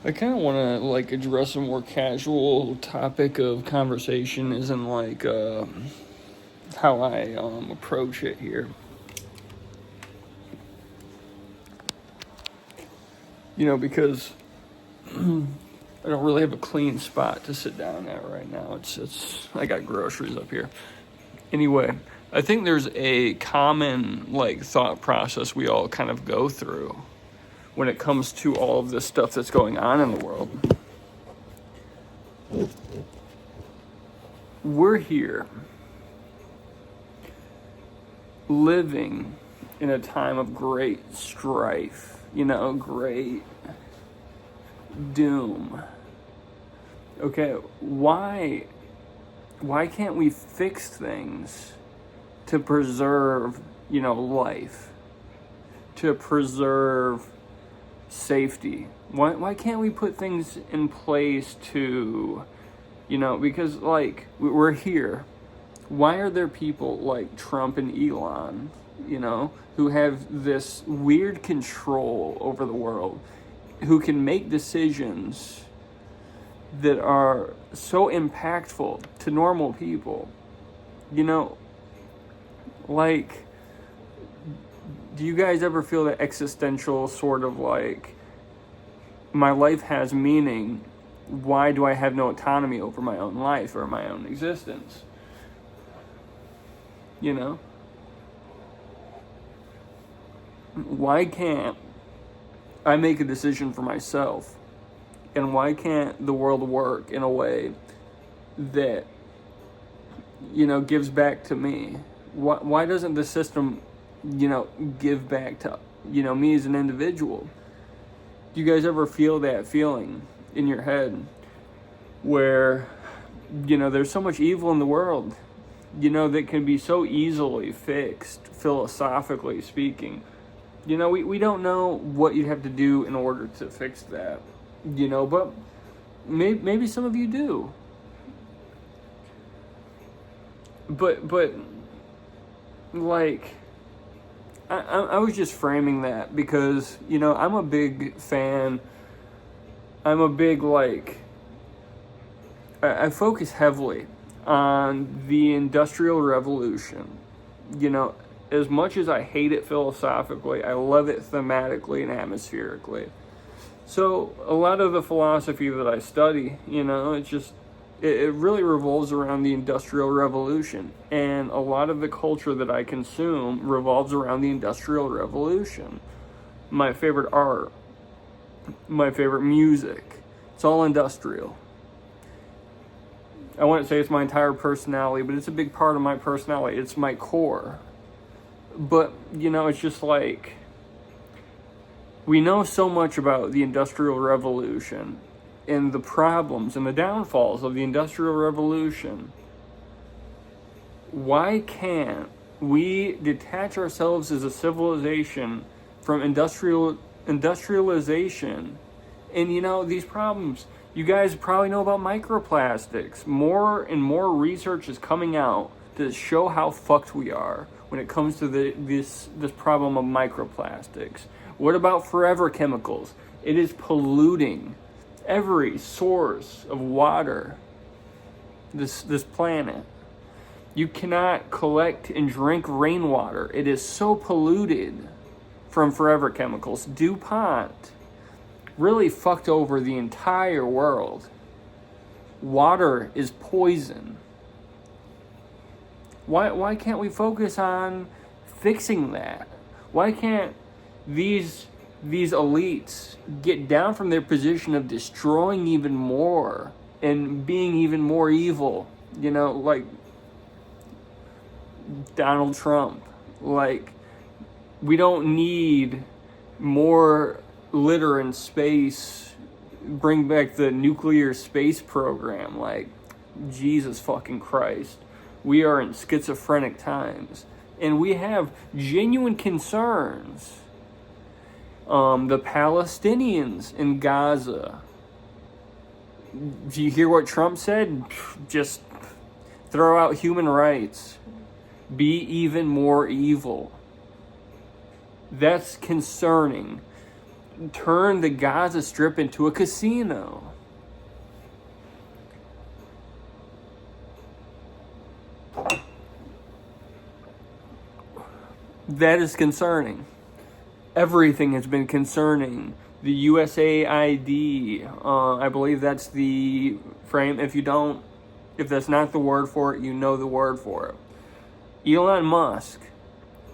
I kind of want to like address a more casual topic of conversation, isn't like how I approach it here. Because I don't really have a clean spot to sit down at right now. It's I got groceries up here. Anyway, I think there's a common like thought process we all kind of go through when it comes to all of this stuff that's going on in the world. We're here living in a time of great strife, great doom. Okay, why can't we fix things to preserve, life, to preserve safety? Why can't we put things in place to, because like we're here. Why are there people like Trump and Elon, who have this weird control over the world, who can make decisions that are so impactful to normal people? Like, do you guys ever feel that existential sort of like, my life has meaning, why do I have no autonomy over my own life or my own existence? Why can't I make a decision for myself? And why can't the world work in a way that, gives back to me? Why doesn't the system, give back to, me as an individual? Do you guys ever feel that feeling in your head where, there's so much evil in the world, that can be so easily fixed, philosophically speaking? We don't know what you'd have to do in order to fix that, but maybe some of you do. But like, I was just framing that because, I'm a big fan. I'm a big, like, I focus heavily on the Industrial Revolution. As much as I hate it philosophically, I love it thematically and atmospherically. So a lot of the philosophy that I study, it really revolves around the Industrial Revolution. And a lot of the culture that I consume revolves around the Industrial Revolution. My favorite art, my favorite music, it's all industrial. I wouldn't say it's my entire personality, but it's a big part of my personality. It's my core. But, it's just like, we know so much about the Industrial Revolution and the problems and the downfalls of the Industrial Revolution. Why can't we detach ourselves as a civilization from industrialization and, these problems? You guys probably know about microplastics. More and more research is coming out to show how fucked we are when it comes to this problem of microplastics. What about forever chemicals? It is polluting every source of water, this planet. You cannot collect and drink rainwater. It is so polluted from forever chemicals. DuPont really fucked over the entire world. Water is poison. Why can't we focus on fixing that? Why can't these elites get down from their position of destroying even more and being even more evil? Like Donald Trump. Like, we don't need more litter in space. Bring back the nuclear space program. Like, Jesus fucking Christ. We are in schizophrenic times. And we have genuine concerns. The Palestinians in Gaza. Do you hear what Trump said? Just throw out human rights. Be even more evil. That's concerning. turn the Gaza Strip into a casino. That is concerning. Everything has been concerning. The USAID, I believe that's the frame. If that's not the word for it, you know the word for it. Elon Musk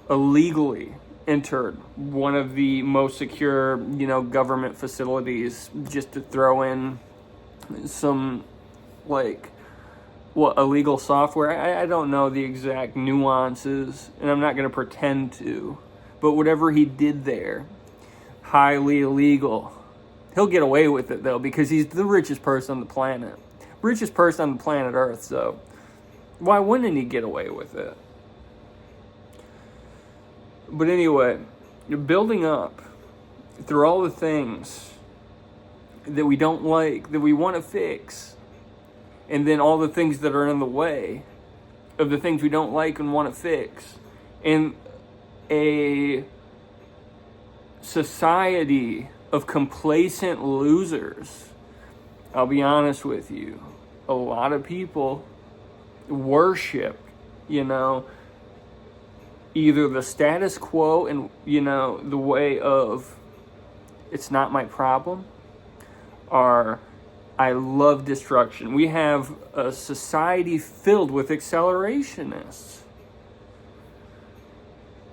illegally entered one of the most secure, government facilities just to throw in some, illegal software. I don't know the exact nuances, and I'm not going to pretend to. But whatever he did there, highly illegal. He'll get away with it, though, because he's the richest person on the planet. Richest person on the planet Earth, so why wouldn't he get away with it? But anyway, you're building up through all the things that we don't like, that we want to fix, and then all the things that are in the way of the things we don't like and want to fix. And a society of complacent losers. I'll be honest with you. A lot of people worship, either the status quo and, the way of it's not my problem, or I love destruction. We have a society filled with accelerationists.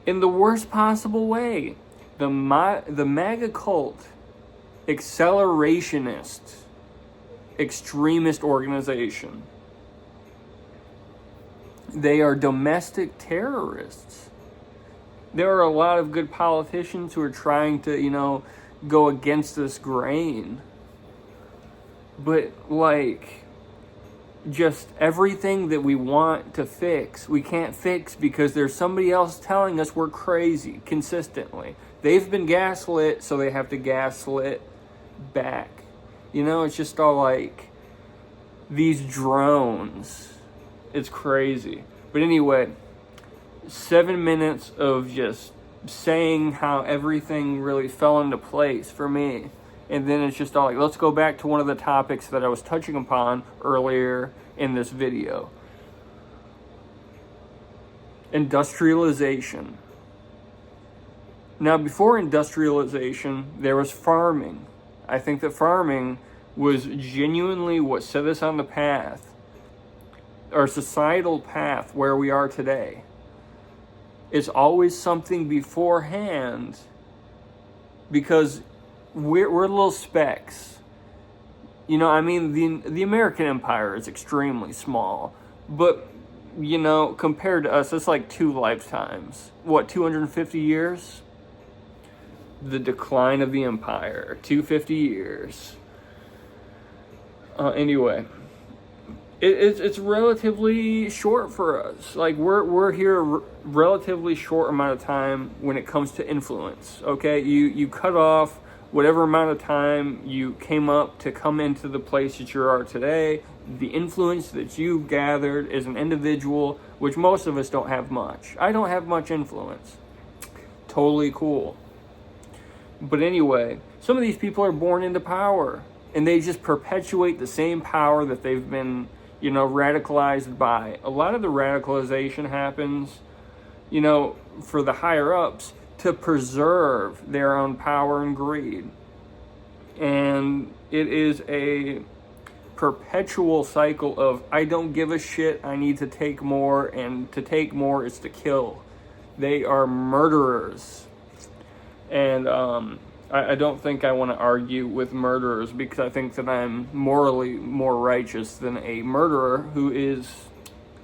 In the worst possible way. The MAGA cult, accelerationist, extremist organization. They are domestic terrorists. There are a lot of good politicians who are trying to, go against this grain. But, just everything that we want to fix, we can't fix because there's somebody else telling us we're crazy consistently. They've been gaslit, so they have to gaslit back. It's just all these drones. It's crazy. But anyway, 7 minutes of just saying how everything really fell into place for me. And then it's just all let's go back to one of the topics that I was touching upon earlier in this video. Industrialization. Now, before industrialization, there was farming. I think that farming was genuinely what set us on the path, our societal path where we are today. It's always something beforehand because we're little specks. The American empire is extremely small, but, compared to us, it's like 2 lifetimes. 250 years? The decline of the empire, 250 years. Anyway, it's relatively short for us. We're here a relatively short amount of time when it comes to influence. Okay, you cut off whatever amount of time you came up to come into the place that you are today, the influence that you've gathered as an individual, which most of us don't have much. I don't have much influence. Totally cool. But anyway, some of these people are born into power, and they just perpetuate the same power that they've been, radicalized by. A lot of the radicalization happens, for the higher ups, to preserve their own power and greed. And it is a perpetual cycle of, I don't give a shit, I need to take more, and to take more is to kill. They are murderers. And I don't think I want to argue with murderers because I think that I'm morally more righteous than a murderer who is,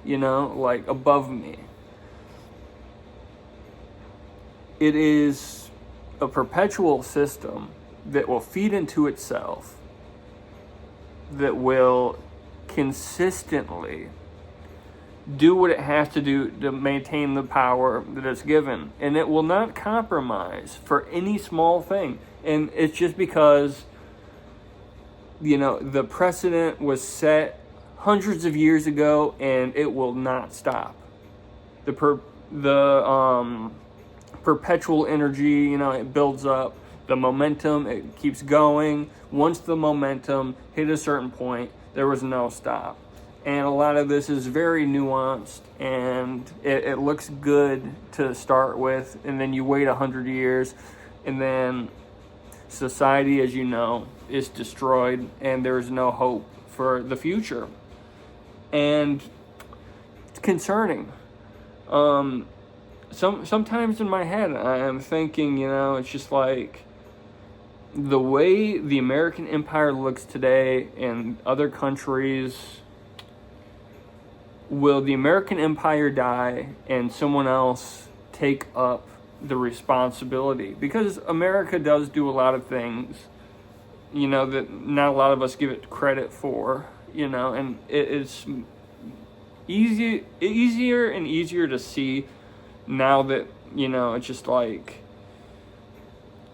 above me. It is a perpetual system that will feed into itself, that will consistently do what it has to do to maintain the power that it's given. And it will not compromise for any small thing. And it's just because, the precedent was set hundreds of years ago and it will not stop. The perpetual energy, it builds up. The momentum, it keeps going. Once the momentum hit a certain point, there was no stop. And a lot of this is very nuanced, and it looks good to start with, and then you wait 100 years, and then society, as you know, is destroyed, and there's no hope for the future. And it's concerning. Sometimes in my head, I'm thinking, it's just like the way the American empire looks today in other countries. Will the American empire die and someone else take up the responsibility? Because America does do a lot of things, that not a lot of us give it credit for, and it's easier and easier to see now that, it's just like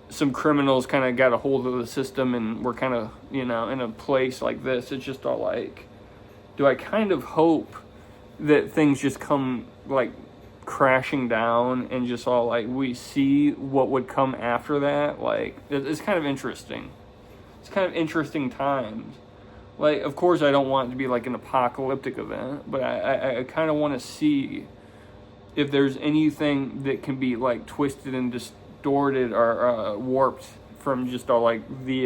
some criminals kind of got a hold of the system and we're kind of, in a place like this. It's just all like, do I kind of hope that things just come like crashing down and just all like we see what would come after that? Like, it's kind of interesting. It's kind of interesting times. Like, of course, I don't want it to be like an apocalyptic event, but I kind of want to see if there's anything that can be like twisted and distorted or warped from just all like the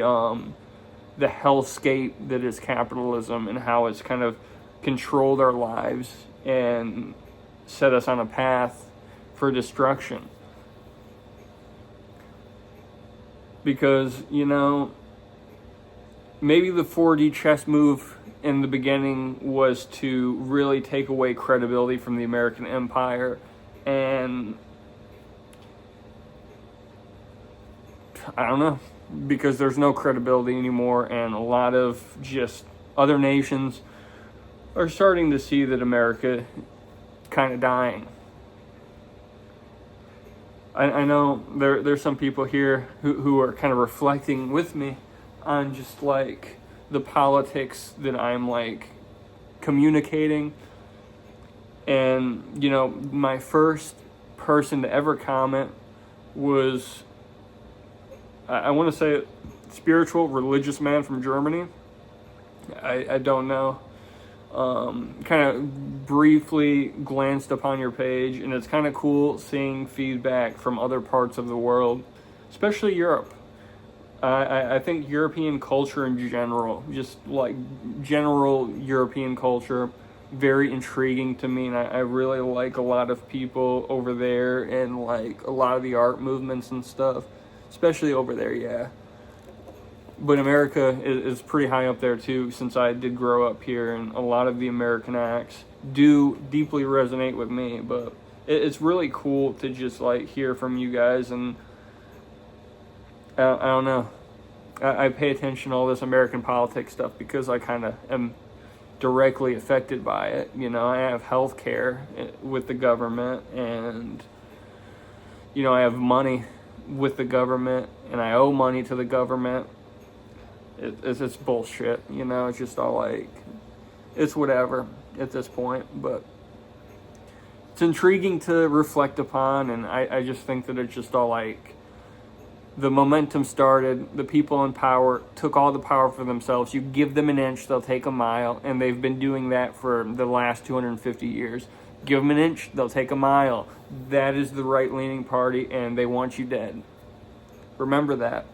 hellscape that is capitalism and how it's kind of controlled our lives and set us on a path for destruction. Because, maybe the 4D chess move in the beginning was to really take away credibility from the American empire, and I don't know, because there's no credibility anymore, and a lot of just other nations are starting to see that America kind of dying. I know there's some people here who are kind of reflecting with me on just like the politics that I'm like communicating. And, my first person to ever comment was, I want to say, spiritual religious man from Germany. I don't know. Kind of briefly glanced upon your page, and it's kind of cool seeing feedback from other parts of the world, especially Europe. I think European culture in general, just like general European culture, very intriguing to me, and I really like a lot of people over there and like a lot of the art movements and stuff, especially over there, yeah. But America is pretty high up there too, since I did grow up here, and a lot of the American acts do deeply resonate with me. But it's really cool to just like hear from you guys, and I don't know. I pay attention to all this American politics stuff because I kind of am directly affected by it. I have health care with the government, and I have money with the government, and I owe money to the government. It's bullshit, it's just all like, it's whatever at this point, but it's intriguing to reflect upon, and I just think that it's just all like, the momentum started, the people in power took all the power for themselves. You give them an inch, they'll take a mile, and they've been doing that for the last 250 years. Give them an inch, they'll take a mile. That is the right-leaning party, and they want you dead. Remember that.